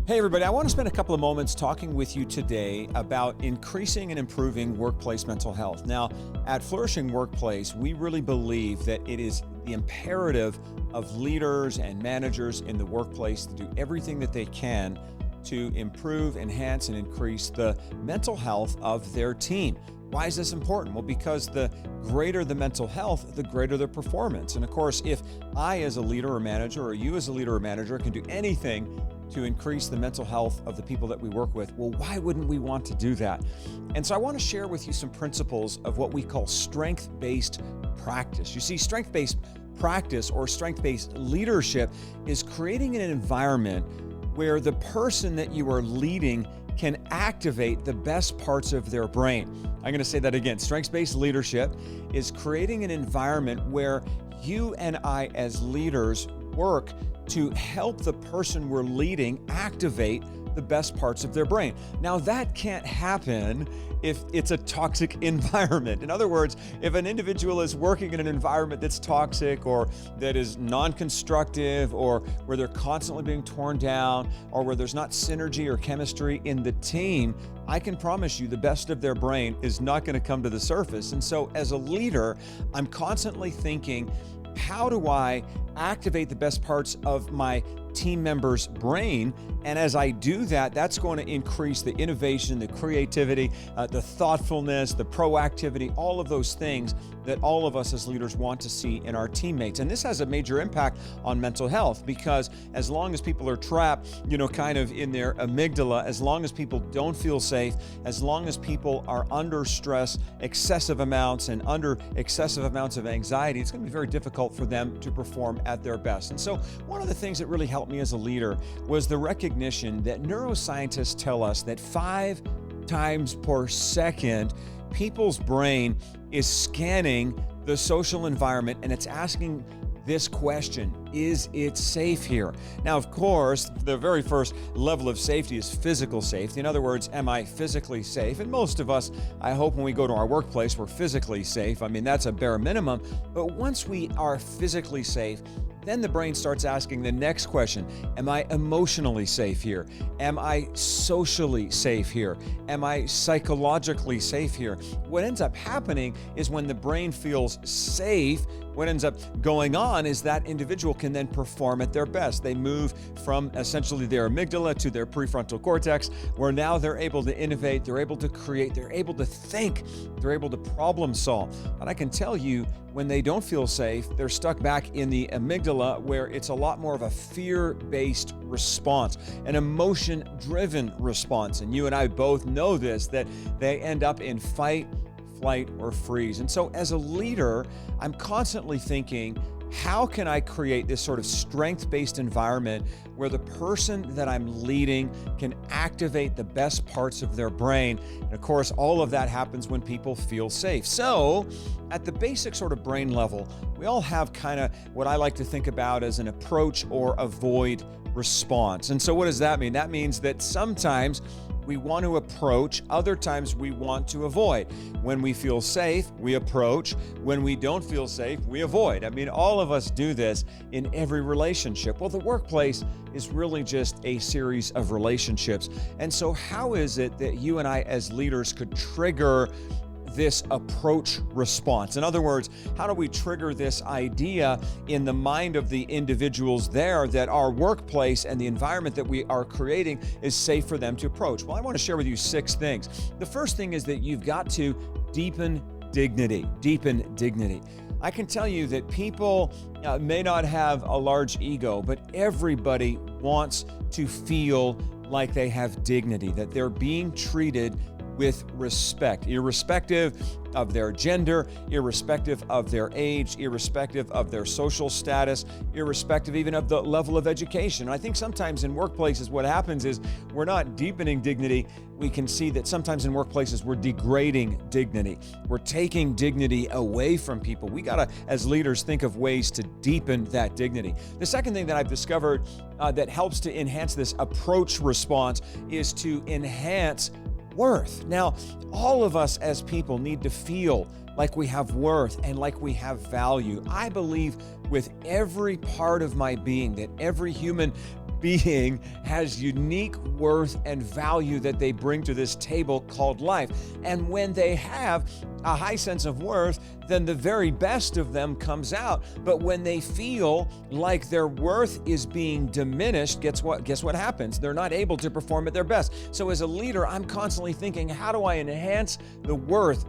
Hey everybody, I want to spend a couple of moments talking with you today about increasing and improving workplace mental health. Now, at Flourishing Workplace, we really believe that it is the imperative of leaders and managers in the workplace to do everything that they can to improve, enhance, and increase the mental health of their team. Why is this important? Well, because the greater the mental health, the greater the performance. And of course, if I as a leader or manager, or you as a leader or manager can do anything to increase the mental health of the people that we work with, well, why wouldn't we want to do that? And so I want to share with you some principles of what we call strength-based practice. You see, strength-based practice or strength-based leadership is creating an environment where the person that you are leading can activate the best parts of their brain. I'm going to say that again. Strengths-based leadership is creating an environment where you and I as leaders work to help the person we're leading activate the best parts of their brain. Now, that can't happen if it's a toxic environment. In other words, if an individual is working in an environment that's toxic or that is non-constructive or where they're constantly being torn down or where there's not synergy or chemistry in the team, I can promise you the best of their brain is not going to come to the surface. And so as a leader, I'm constantly thinking, how do I activate the best parts of my team member's brain? And as I do that, that's going to increase the innovation, the creativity, the thoughtfulness, the proactivity, all of those things that all of us as leaders want to see in our teammates. And this has a major impact on mental health, because as long as people are trapped, kind of in their amygdala, as long as people don't feel safe, as long as people are under stress, excessive amounts of anxiety, it's going to be very difficult for them to perform at their best. And so one of the things that really helped me as a leader was the recognition that neuroscientists tell us that 5 times per second, people's brain is scanning the social environment and it's asking this question: is it safe here? Now, of course, the very first level of safety is physical safety. In other words, am I physically safe? And most of us, I hope when we go to our workplace, we're physically safe. I mean, that's a bare minimum. But once we are physically safe, then the brain starts asking the next question: am I emotionally safe here? Am I socially safe here? Am I psychologically safe here? What ends up happening is when the brain feels safe, what ends up going on is that individual can then perform at their best. They move from essentially their amygdala to their prefrontal cortex, where now they're able to innovate, they're able to create, they're able to think, they're able to problem solve. And I can tell you, when they don't feel safe, they're stuck back in the amygdala, where it's a lot more of a fear-based response, an emotion-driven response. And you and I both know this, that they end up in fight, flight, or freeze. And so as a leader, I'm constantly thinking, how can I create this sort of strength-based environment where the person that I'm leading can activate the best parts of their brain? And of course, all of that happens when people feel safe. So at the basic sort of brain level, we all have kind of what I like to think about as an approach or avoid response. And so what does that mean? That means that sometimes we want to approach, other times we want to avoid. When we feel safe, we approach. When we don't feel safe, we avoid. I mean, all of us do this in every relationship. Well, the workplace is really just a series of relationships. And so how is it that you and I as leaders could trigger this approach response? In other words, how do we trigger this idea in the mind of the individuals there that our workplace and the environment that we are creating is safe for them to approach? Well, I want to share with you 6 things. The first thing is that you've got to deepen dignity. Deepen dignity. I can tell you that people may not have a large ego, but everybody wants to feel like they have dignity, that they're being treated with respect, irrespective of their gender, irrespective of their age, irrespective of their social status, irrespective even of the level of education. And I think sometimes in workplaces what happens is we're not deepening dignity. We can see that sometimes in workplaces we're degrading dignity. We're taking dignity away from people. We gotta, as leaders, think of ways to deepen that dignity. The second thing that I've discovered that helps to enhance this approach response is to enhance worth. Now, all of us as people need to feel like we have worth and like we have value. I believe with every part of my being that every human being has unique worth and value that they bring to this table called life. And when they have a high sense of worth, then the very best of them comes out. But when they feel like their worth is being diminished, guess what happens? They're not able to perform at their best. So as a leader, I'm constantly thinking, how do I enhance the worth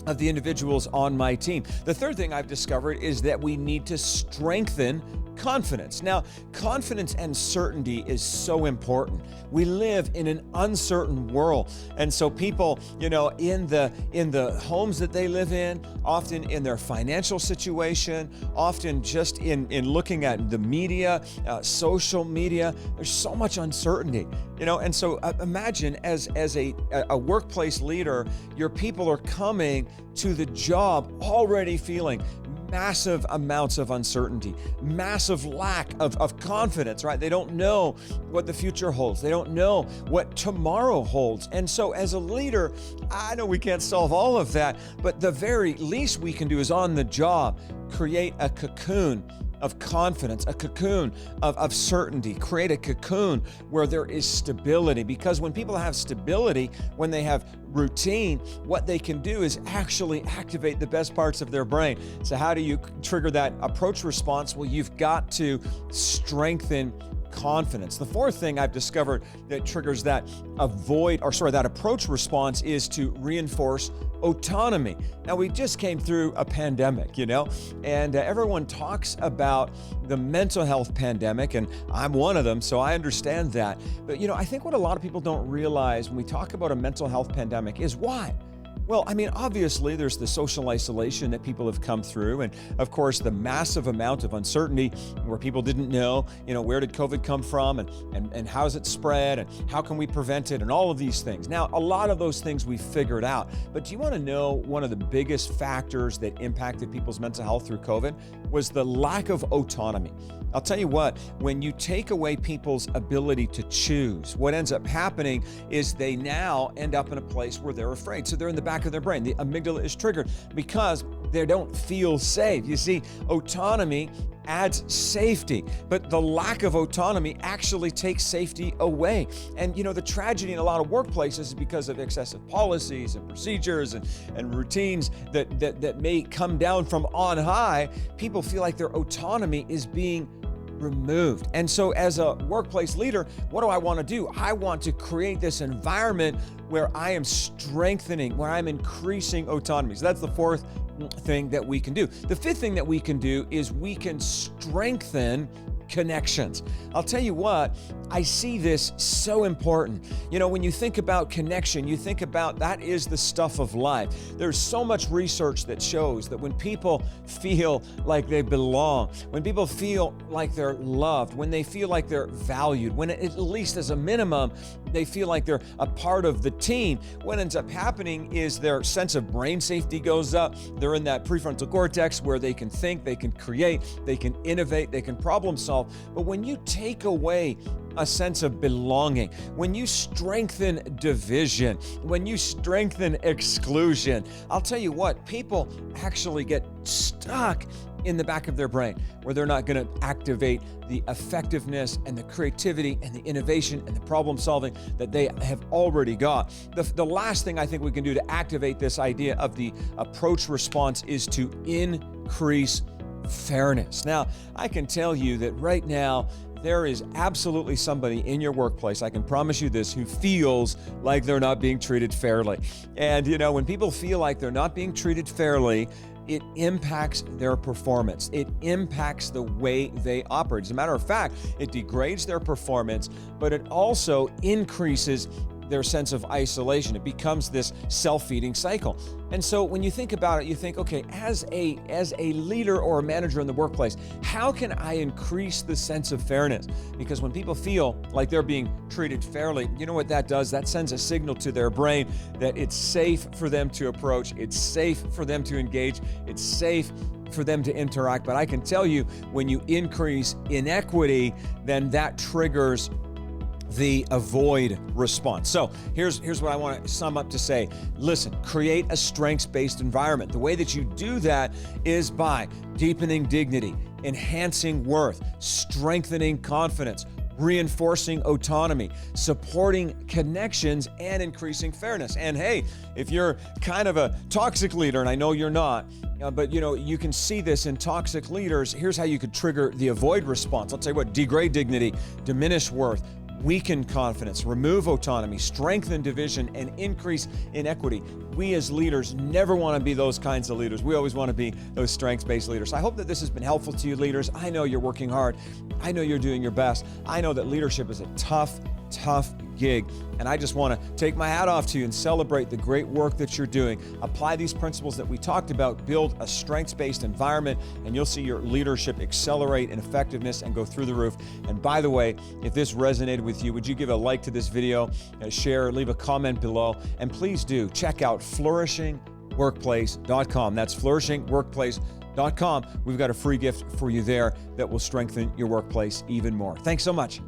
of the individuals on my team? The third thing I've discovered is that we need to strengthen confidence. Now, confidence and certainty is so important. We live in an uncertain world. And so people, in the homes that they live in, often in their financial situation, often just in looking at the media, social media, there's so much uncertainty, and so imagine as a workplace leader, your people are coming to the job already feeling massive amounts of uncertainty, massive lack of confidence, right? They don't know what the future holds. They don't know what tomorrow holds. And so as a leader, I know we can't solve all of that, but the very least we can do is on the job, create a cocoon of confidence, a cocoon of certainty, create a cocoon where there is stability. Because when people have stability, when they have routine, what they can do is actually activate the best parts of their brain. So how do you trigger that approach response? Well, you've got to strengthen confidence. The fourth thing I've discovered that triggers that approach response is to reinforce autonomy. Now, we just came through a pandemic, and everyone talks about the mental health pandemic, and I'm one of them, so I understand that. But, I think what a lot of people don't realize when we talk about a mental health pandemic is why. Well, obviously there's the social isolation that people have come through, and of course the massive amount of uncertainty where people didn't know, where did COVID come from and how's it spread and how can we prevent it and all of these things. Now, a lot of those things we figured out, but do you want to know one of the biggest factors that impacted people's mental health through COVID was the lack of autonomy. I'll tell you what, when you take away people's ability to choose, what ends up happening is they now end up in a place where they're afraid. So they're in the back of their brain. The amygdala is triggered because they don't feel safe. You see, autonomy adds safety, but the lack of autonomy actually takes safety away. And the tragedy in a lot of workplaces is because of excessive policies and procedures and routines that may come down from on high, people feel like their autonomy is being removed. And so as a workplace leader, what do I want to do? I want to create this environment where I am strengthening, where I'm increasing autonomy. So that's the fourth thing that we can do. The fifth thing that we can do is we can strengthen connections. I'll tell you what, I see this so important. When you think about connection, you think about that is the stuff of life. There's so much research that shows that when people feel like they belong, when people feel like they're loved, when they feel like they're valued, when at least as a minimum, they feel like they're a part of the team, what ends up happening is their sense of brain safety goes up. They're in that prefrontal cortex where they can think, they can create, they can innovate, they can problem solve. But when you take away a sense of belonging, when you strengthen division, when you strengthen exclusion, I'll tell you what, people actually get stuck in the back of their brain where they're not going to activate the effectiveness and the creativity and the innovation and the problem solving that they have already got. The last thing I think we can do to activate this idea of the approach response is to increase fairness. Now, I can tell you that right now, there is absolutely somebody in your workplace, I can promise you this, who feels like they're not being treated fairly. And when people feel like they're not being treated fairly, it impacts their performance. It impacts the way they operate. As a matter of fact, it degrades their performance, but it also increases their sense of isolation. It becomes this self-feeding cycle. And so when you think about it, you think, okay, as a leader or a manager in the workplace, how can I increase the sense of fairness? Because when people feel like they're being treated fairly, you know what that does? That sends a signal to their brain that it's safe for them to approach, it's safe for them to engage, it's safe for them to interact. But I can tell you, when you increase inequity, then that triggers the avoid response. So here's what I want to sum up to say. Listen, create a strengths-based environment. The way that you do that is by deepening dignity, enhancing worth, strengthening confidence, reinforcing autonomy, supporting connections, and increasing fairness. And hey, if you're kind of a toxic leader, and I know you're not, but you can see this in toxic leaders, here's how you could trigger the avoid response. I'll tell you what: degrade dignity, diminish worth, weaken confidence, remove autonomy, strengthen division, and increase inequity. We as leaders never want to be those kinds of leaders. We always want to be those strengths-based leaders. I hope that this has been helpful to you, leaders. I know you're working hard. I know you're doing your best. I know that leadership is a tough gig. And I just want to take my hat off to you and celebrate the great work that you're doing. Apply these principles that we talked about, build a strengths-based environment, and you'll see your leadership accelerate in effectiveness and go through the roof. And by the way, if this resonated with you, would you give a like to this video, share, leave a comment below, and please do check out flourishingworkplace.com. That's flourishingworkplace.com. We've got a free gift for you there that will strengthen your workplace even more. Thanks so much.